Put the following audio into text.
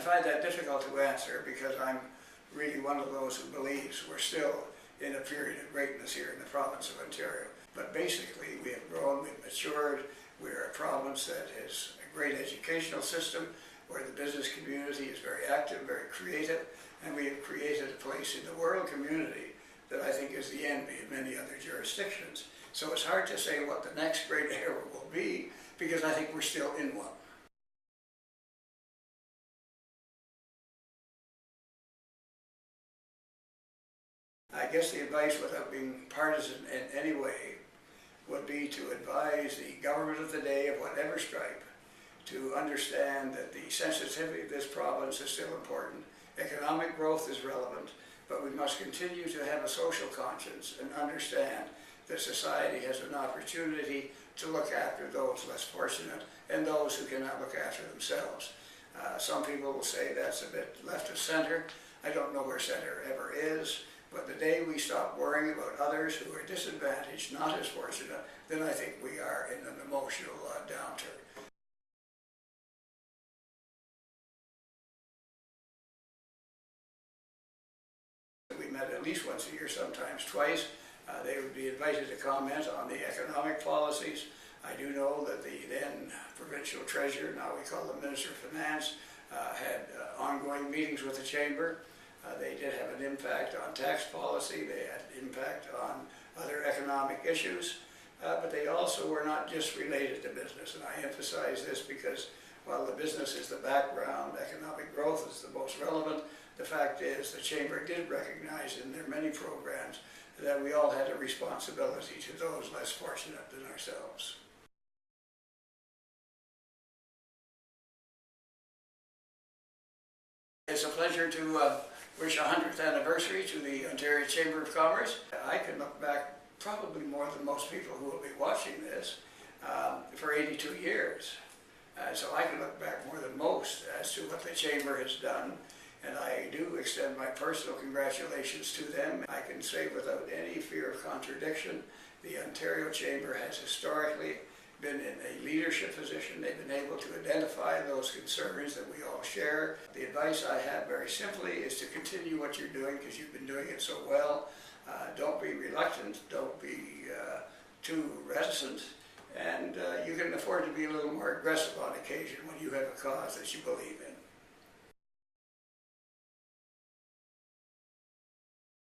find that difficult to answer because I'm really one of those who believes we're still in a period of greatness here in the province of Ontario. But basically we have grown, we've matured, we're a province that has a great educational system where the business community is very active, very creative, and we have created a place in the world community that I think is the envy of many other jurisdictions. So it's hard to say what the next great era will be because I think we're still in one. I guess the advice, without being partisan in any way, would be to advise the government of the day of whatever stripe to understand that the sensitivity of this province is still important. Economic growth is relevant, but we must continue to have a social conscience and understand that society has an opportunity to look after those less fortunate and those who cannot look after themselves. Some people will say that's a bit left of center. I don't know where center ever is. But the day we stop worrying about others who are disadvantaged, not as fortunate, then I think we are in an emotional downturn. We met at least once a year, sometimes twice. They would be invited to comment on the economic policies. I do know that the then provincial treasurer, now we call him Minister of Finance, had ongoing meetings with the Chamber. They did have an impact on tax policy, they had an impact on other economic issues, but they also were not just related to business. And I emphasize this because while the business is the background, economic growth is the most relevant, the fact is the Chamber did recognize in their many programs that we all had a responsibility to those less fortunate than ourselves. It's a pleasure to wish a 100th anniversary to the Ontario Chamber of Commerce. I can look back probably more than most people who will be watching this for 82 years. So I can look back more than most as to what the Chamber has done, and I do extend my personal congratulations to them. I can say without any fear of contradiction, the Ontario Chamber has historically been in a leadership position. They've been able to identify those concerns that we all share. The advice I have very simply is to continue what you're doing because you've been doing it so well. Don't be reluctant, don't be too reticent, and you can afford to be a little more aggressive on occasion when you have a cause that you believe in.